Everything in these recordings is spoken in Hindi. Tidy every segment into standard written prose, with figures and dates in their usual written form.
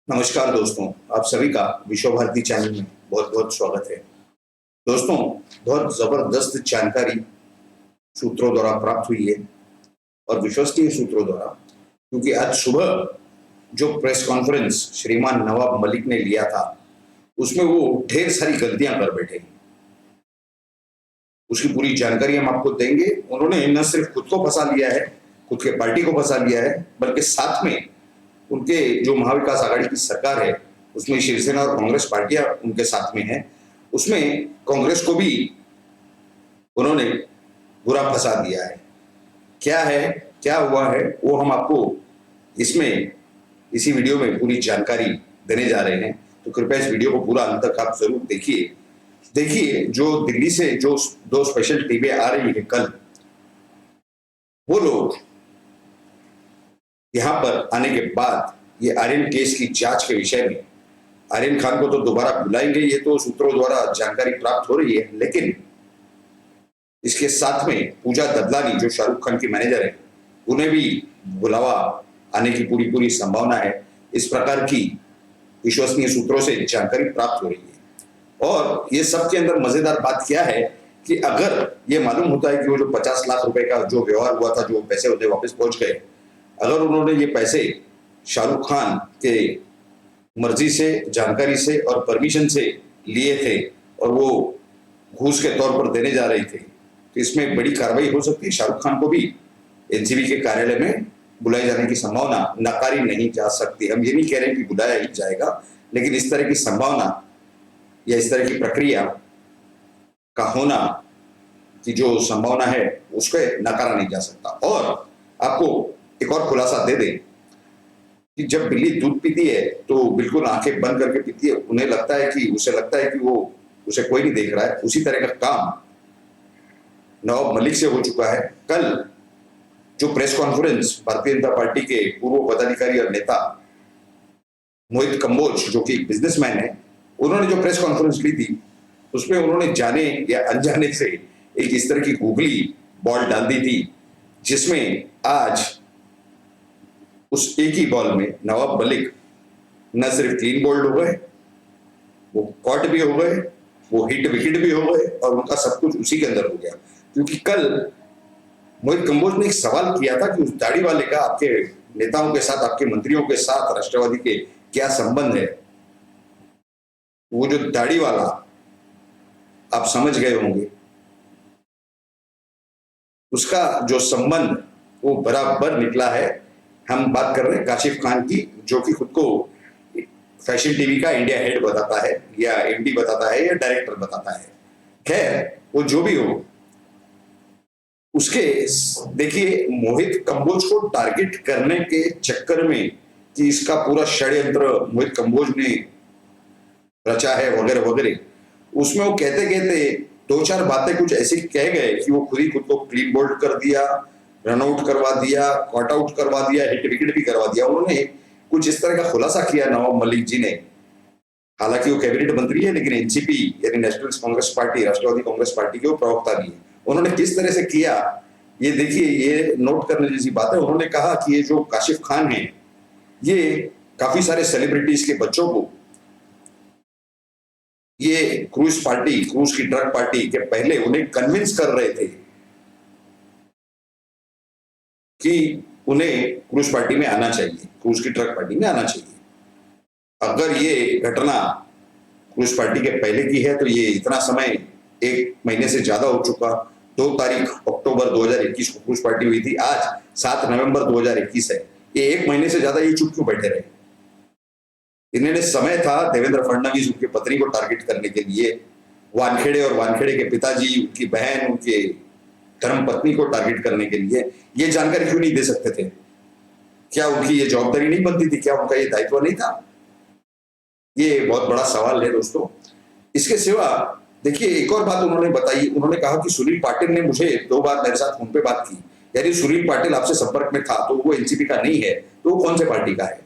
नमस्कार दोस्तों, आप सभी का विश्व भारती चैनल में बहुत-बहुत स्वागत है। दोस्तों, बहुत ज़बरदस्त जानकारी सूत्रों द्वारा प्राप्त हुई है और विश्वसनीय सूत्रों द्वारा, क्योंकि आज सुबह जो प्रेस कॉन्फ्रेंस श्रीमान नवाब मलिक ने लिया था, उसमें वो ढेर सारी गलतियां कर बैठे। उसकी पूरी जानकारी हम आपको देंगे। उन्होंने न सिर्फ खुद को फंसा लिया है, खुद के पार्टी को फंसा लिया है, बल्कि साथ में उनके जो महाविकास आघाड़ी की सरकार है, उसमें शिवसेना और कांग्रेस पार्टियां उनके साथ में हैं। उसमें कांग्रेस को भी उन्होंने बुरा फंसा दिया है। क्या है, क्या हुआ है, वो हम आपको इसमें इसी वीडियो में पूरी जानकारी देने जा रहे हैं। तो कृपया इस वीडियो को पूरा अंत तक आप जरूर देखिए। देखिए, जो दिल्ली से जो दो स्पेशल टीमें आ रही है कल, वो लोग यहां पर आने के बाद ये आर्यन केस की जांच के विषय में आर्यन खान को तो दोबारा बुलाएंगे, ये तो सूत्रों द्वारा जानकारी प्राप्त हो रही है। लेकिन इसके साथ में पूजा ददलानी जो शाहरुख खान की मैनेजर है, उन्हें भी बुलावा आने की पूरी पूरी संभावना है। इस प्रकार की विश्वसनीय सूत्रों से जानकारी प्राप्त हो रही है। और ये सबके अंदर मजेदार बात क्या है कि अगर ये मालूम होता है कि वो जो 50 लाख रुपए का जो व्यवहार हुआ था, जो पैसे होते वापस पहुंच गए, अगर उन्होंने ये पैसे शाहरुख खान के मर्जी से, जानकारी से और परमिशन से लिए थे और वो घूस के तौर पर देने जा रहे थे, तो इसमें बड़ी कार्रवाई हो सकती है। शाहरुख खान को भी एनसीबी के कार्यालय में बुलाए जाने की संभावना नकारी नहीं जा सकती। हम ये नहीं कह रहे कि बुलाया ही जाएगा, लेकिन इस तरह की संभावना या इस तरह की प्रक्रिया का होना की जो संभावना है, उसको नकारा नहीं जा सकता। और आपको एक और खुलासा दे दें कि जब बिल्ली दूध पीती है तो बिल्कुल आंखें बंद करके पीती है। उसे लगता है कि वो उसे कोई नहीं देख रहा है। उसी तरह का काम नवाब मलिक से हो चुका है। कल जो press conference Bharatiya Janata party के पूर्व पदाधिकारी और नेता मोहित कंबोज, जो कि बिजनेसमैन है, उन्होंने जो प्रेस कॉन्फ्रेंस ली थी, उसमें उन्होंने जाने या अनजाने से एक इस तरह की गूगली बॉल डाल दी थी, जिसमें आज उस एक ही बॉल में नवाब मलिक न सिर्फ क्लीन बोल्ड हो गए, वो कॉट भी हो गए, वो हिट विकेट भी हो गए और उनका सब कुछ उसी के अंदर हो गया। क्योंकि कल मोहित कंबोज ने एक सवाल किया था कि उस दाढ़ी वाले का आपके नेताओं के साथ, आपके मंत्रियों के साथ, राष्ट्रवादी के क्या संबंध है। वो जो दाढ़ी वाला, आप समझ गए होंगे, उसका जो संबंध वो बराबर निकला है। हम बात कर रहे हैं काशिफ खान की, जो कि खुद को फैशन टीवी का इंडिया हेड बताता है या एमडी बताता है या डायरेक्टर बताता है। खैर, वो जो भी हो, उसके देखिए, मोहित कंबोज को टारगेट करने के चक्कर में कि इसका पूरा षड्यंत्र मोहित कंबोज ने रचा है वगैरह वगैरह, उसमें वो कहते कहते दो चार बातें कुछ ऐसी कह गए कि वो खुद को क्लीन बोल्ड कर दिया, रन आउट करवा दिया, कॉट आउट करवा दिया, हिट विकेट भी करवा दिया। उन्होंने कुछ इस तरह का खुलासा किया नवाब मलिक जी ने। हालांकि वो कैबिनेट मंत्री है, लेकिन एनसीपी यानी नेशनल कांग्रेस पार्टी, राष्ट्रवादी कांग्रेस पार्टी के वो प्रवक्ता भी है। उन्होंने किस तरह से किया, ये देखिए, ये नोट करने जैसी बात है। उन्होंने कहा कि ये जो काशिफ खान है, ये काफी सारे सेलिब्रिटीज के बच्चों को ये क्रूज की ट्रक पार्टी के पहले उन्हें कन्विंस कर रहे थे कि उन्हें क्रूज पार्टी में आना चाहिए, क्रूज की ट्रक पार्टी में आना चाहिए। अगर ये घटना क्रूज पार्टी के पहले की है तो ये इतना समय, 1 महीने से ज्यादा हो चुका। 2 तारीख अक्टूबर 2021 को क्रूज पार्टी हुई थी, आज 7 नवंबर 2021 है। ये 1 महीने से ज्यादा ये चुप क्यों बैठे रहे? इन्हें समय था देवेंद्र फडणवीस, उनकी पत्नी को टारगेट करने के लिए, वानखेड़े और वानखेड़े के पिताजी, उनकी बहन, उनके धर्म पत्नी को टारगेट करने के लिए। ये जानकारी क्यों नहीं दे सकते थे? क्या उनकी ये जवाबदारी नहीं बनती थी? क्या उनका ये दायित्व नहीं था? ये बहुत बड़ा सवाल है दोस्तों। इसके सिवा देखिए, एक और बात उन्होंने बताई। उन्होंने कहा कि सुनील पाटिल ने मुझे 2 बार मेरे साथ फोन पे बात की। यानी सुनील पाटिल आपसे संपर्क में था, तो वो एनसीपी का नहीं है, तो वो कौन से पार्टी का है?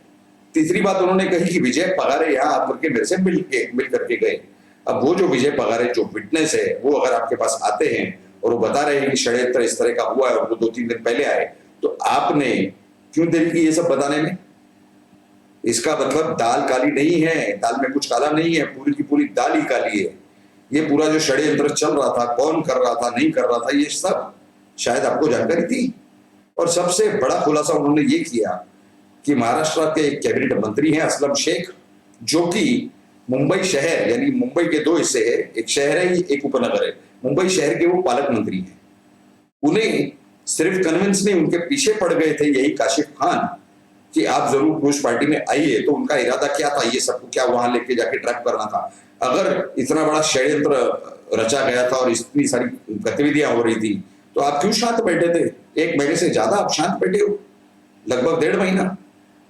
तीसरी बात उन्होंने कही कि विजय पगारे यहाँ आकर के मेरे से मिल करके गए। अब वो जो विजय पगारे जो विटनेस है, वो अगर आपके पास आते हैं और वो बता रहे हैं कि षड्यंत्र इस तरह का हुआ है और वो 2-3 दिन पहले आए, तो आपने क्यों देरी की ये सब बताने में? इसका मतलब दाल काली नहीं है, दाल में कुछ काला नहीं है, पूरी की पूरी दाल ही काली है। ये पूरा जो षड्यंत्र चल रहा था, कौन कर रहा था, नहीं कर रहा था, ये सब शायद आपको जानकारी थी। और सबसे बड़ा खुलासा उन्होंने ये किया कि महाराष्ट्र के एक कैबिनेट मंत्री हैं असलम शेख, जो कि मुंबई शहर यानी मुंबई के दो हिस्से है, एक शहर है एक उपनगर है, मुंबई शहर के वो पालक मंत्री हैं। उन्हें सिर्फ कन्विंस नहीं, उनके पीछे पड़ गए थे यही काशिफ खान कि आप जरूर पुरुष पार्टी में आइए। तो उनका इरादा क्या था, ये सबको क्या वहां लेके जाके ट्रैप करना था? अगर इतना बड़ा षड्यंत्र रचा गया था और इतनी सारी गतिविधियां हो रही थी, तो आप क्यों शांत बैठे थे? 1 महीने से ज्यादा आप शांत बैठे हो, लगभग 1.5 महीना।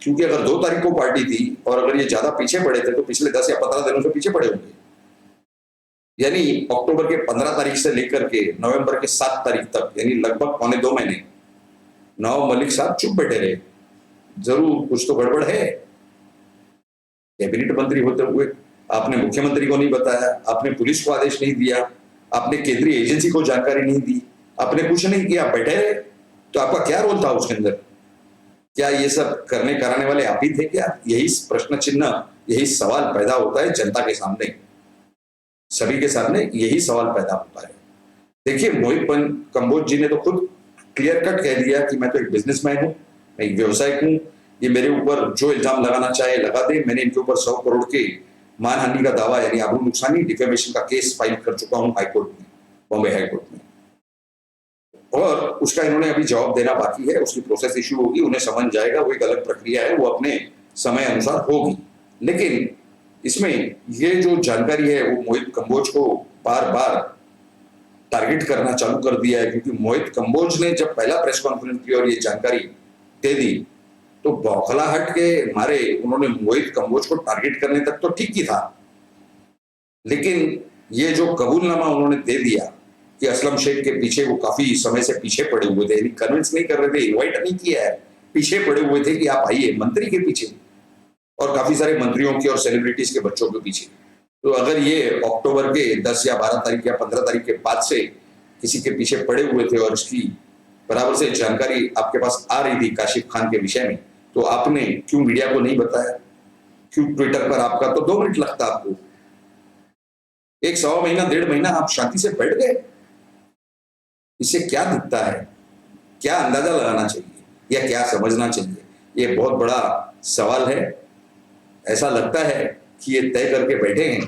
क्योंकि अगर 2 तारीख को पार्टी थी और अगर ये ज्यादा पीछे पड़े थे तो पिछले 10 या 15 दिनों से पीछे पड़े होंगे। यानी अक्टूबर के 15 तारीख से लेकर के नवंबर के 7 तारीख तक, यानी लगभग पौने 2 महीने नवाब मलिक साहब चुप बैठे रहे। जरूर कुछ तो गड़बड़ है। कैबिनेट मंत्री होते हुए आपने मुख्यमंत्री को नहीं बताया, आपने पुलिस को आदेश नहीं दिया, आपने केंद्रीय एजेंसी को जानकारी नहीं दी, आपने कुछ नहीं किया, बैठे रहे। तो आपका क्या रोल था उसके अंदर? क्या ये सब करने कराने वाले आप ही थे क्या? यही प्रश्न चिन्ह, यही सवाल पैदा होता है जनता के सामने, सभी के सामने यही सवाल पैदा होता है। देखिए, मोहित कंबोज जी ने तो खुद क्लियर कट कह दिया कि मैं तो एक बिजनेसमैन हूं, मैं एक व्यवसायिक हूं, ये मेरे ऊपर जो इल्जाम लगाना चाहे लगा दे। मैंने इनके ऊपर 100 करोड़ के मानहानि का दावा यानी आबरू नुकसानी डिफेमेशन का केस फाइल कर चुका हूं हाईकोर्ट में, बॉम्बे हाईकोर्ट में। और उसका इन्होंने अभी जवाब देना बाकी है, उसकी प्रोसेस इश्यू होगी, उन्हें समझ जाएगा, वो एक अलग प्रक्रिया है, वो अपने समय अनुसार होगी। लेकिन इसमें ये जो जानकारी है वो मोहित कंबोज को बार बार टारगेट करना चालू कर दिया है। क्योंकि मोहित कंबोज ने जब पहला प्रेस कॉन्फ्रेंस की और ये जानकारी दे दी तो बौखलाहट के मारे उन्होंने मोहित कंबोज को टारगेट करने तक तो ठीक ही था, लेकिन ये जो कबूलनामा उन्होंने दे दिया कि असलम शेख के पीछे वो काफी समय से पीछे पड़े हुए थे, यानी कन्विंस नहीं कर रहे थे, इन्वाइट नहीं किया है, पीछे पड़े हुए थे कि आप आइए, मंत्री के पीछे और काफी सारे मंत्रियों के और सेलिब्रिटीज के बच्चों के पीछे। तो अगर ये अक्टूबर के 10 या 12 तारीख या 15 तारीख के बाद से किसी के पीछे पड़े हुए थे और इसकी बराबर से जानकारी आपके पास आ रही थी काशिफ खान के विषय में, तो आपने क्यों मीडिया को नहीं बताया? क्यों ट्विटर पर आपका तो 2 मिनट लगता आपको? 1 सवा महीना 1.5 महीना आप शांति से बैठ गए। इससे क्या दिखता है? क्या अंदाजा लगाना चाहिए या क्या समझना चाहिए? ये बहुत बड़ा सवाल है। ऐसा लगता है कि ये तय करके बैठे हैं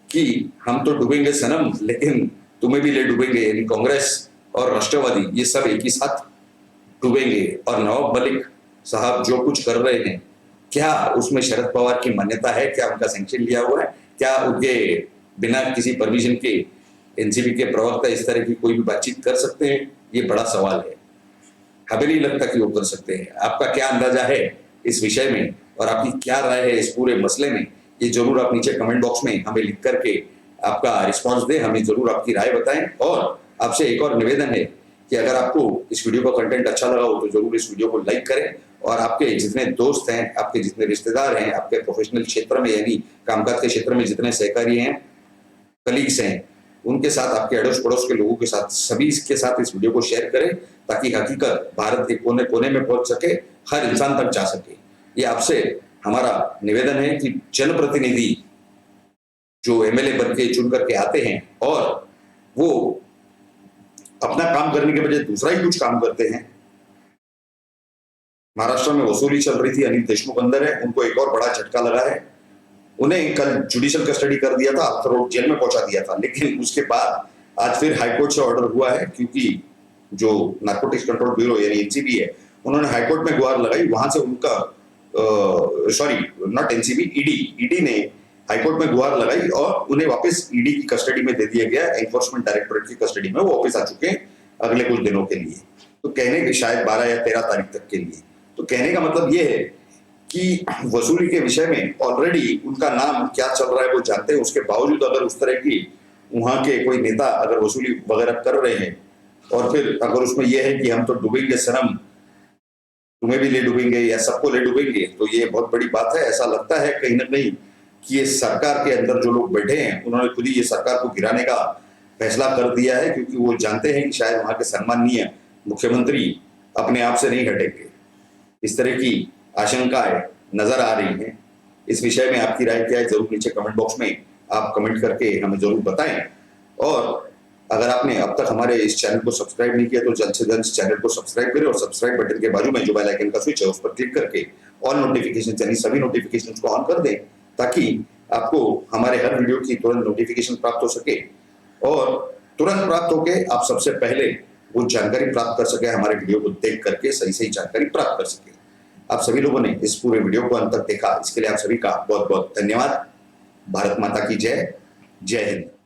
कि हम तो डूबेंगे सनम, लेकिन तुम्हें भी ले डूबेंगे, यानी कांग्रेस और राष्ट्रवादी ये सब एक ही साथ डूबेंगे। और नवाब मलिक साहब जो कुछ कर रहे हैं, क्या उसमें शरद पवार की मान्यता है? क्या उनका सैंक्शन लिया हुआ है? क्या उनके बिना किसी परमिशन के एनसीपी के प्रवक्ता इस तरह की कोई भी बातचीत कर सकते हैं? ये बड़ा सवाल है। हमें नहीं लगता कि वो कर सकते हैं। आपका क्या अंदाजा है इस विषय में और आपकी क्या राय है इस पूरे मसले में? ये जरूर आप नीचे कमेंट बॉक्स में हमें लिख करके आपका रिस्पांस दें, हमें जरूर आपकी राय बताएं। और आपसे एक और निवेदन है कि अगर आपको इस वीडियो का कंटेंट अच्छा लगा हो तो जरूर इस वीडियो को लाइक करें और आपके जितने दोस्त हैं, आपके जितने रिश्तेदार हैं, आपके प्रोफेशनल क्षेत्र में यानी कामकाज के क्षेत्र में जितने सहकारी हैं, कलीग्स हैं, उनके साथ, आपके अड़ोस पड़ोस के लोगों के साथ, सभी के साथ इस वीडियो को शेयर करें ताकि हकीकत भारत के कोने कोने में पहुंच सके, हर इंसान तक जा सके। ये आपसे हमारा निवेदन है कि जनप्रतिनिधि जो एमएलए बन के चुन करके आते हैं और वो अपना काम करने के बजाय दूसरा ही कुछ काम करते हैं। महाराष्ट्र में वसूली चल रही थी, अनिल देशमुख अंदर है, उनको एक और बड़ा झटका लगा है। उन्हें कल जुडिशियल कस्टडी कर दिया था, अर्थरोड जेल में पहुंचा दिया था, लेकिन उसके बाद आज फिर हाईकोर्ट से ऑर्डर हुआ है क्योंकि जो नारकोटिक्स कंट्रोल ब्यूरो यानी एनसीबी है, उन्होंने हाईकोर्ट में गुहार लगाई। वहां से उनका सॉरी नॉट एनसीबी, ईडी ने हाईकोर्ट में गुहार लगाई और उन्हें वापस ईडी की कस्टडी में दे दिया गया, एनफोर्समेंट डायरेक्टोरेट की कस्टडी में वो वापस आ चुके हैं अगले कुछ दिनों के लिए। तो कहने के शायद 12 या 13 तारीख तक के लिए। तो कहने का मतलब ये है कि वसूली के विषय में ऑलरेडी उनका नाम क्या चल रहा है वो जानते हैं। उसके बावजूद अगर उस तरह की वहां के कोई नेता अगर वसूली वगैरह कर रहे हैं और फिर अगर उसमें यह है कि हम तो डूबेंगे सनम, तुम्हें भी ले डूबेंगे या सबको ले डूबेंगे, तो ये बहुत बड़ी बात है। ऐसा लगता है कहीं ना कहीं कि ये सरकार के अंदर जो लोग बैठे हैं उन्होंने खुद ही ये सरकार को गिराने का फैसला कर दिया है, क्योंकि वो जानते हैं कि शायद वहां के सम्माननीय मुख्यमंत्री अपने आप से नहीं हटेंगे। इस तरह की आशंका है नजर आ रही हैं। इस विषय में आपकी राय क्या है, जरूर नीचे कमेंट बॉक्स में आप कमेंट करके हमें जरूर बताएं। और अगर आपने अब तक हमारे इस चैनल को सब्सक्राइब नहीं किया तो जल्द से जल्द चैनल को सब्सक्राइब करें और सब्सक्राइब बटन के बाजू में जो बेल आइकन का स्विच है उस पर क्लिक करके ऑल नोटिफिकेशन यानी सभी नोटिफिकेशन को ऑन कर दें, ताकि आपको हमारे हर वीडियो की तुरंत नोटिफिकेशन प्राप्त हो सके और तुरंत प्राप्त होके आप सबसे पहले वो जानकारी प्राप्त कर सके, हमारे वीडियो को देख करके सही जानकारी प्राप्त कर सके। आप सभी लोगों ने इस पूरे वीडियो को अंत तक देखा, इसके लिए आप सभी का बहुत बहुत धन्यवाद। भारत माता की जय। जय हिंद।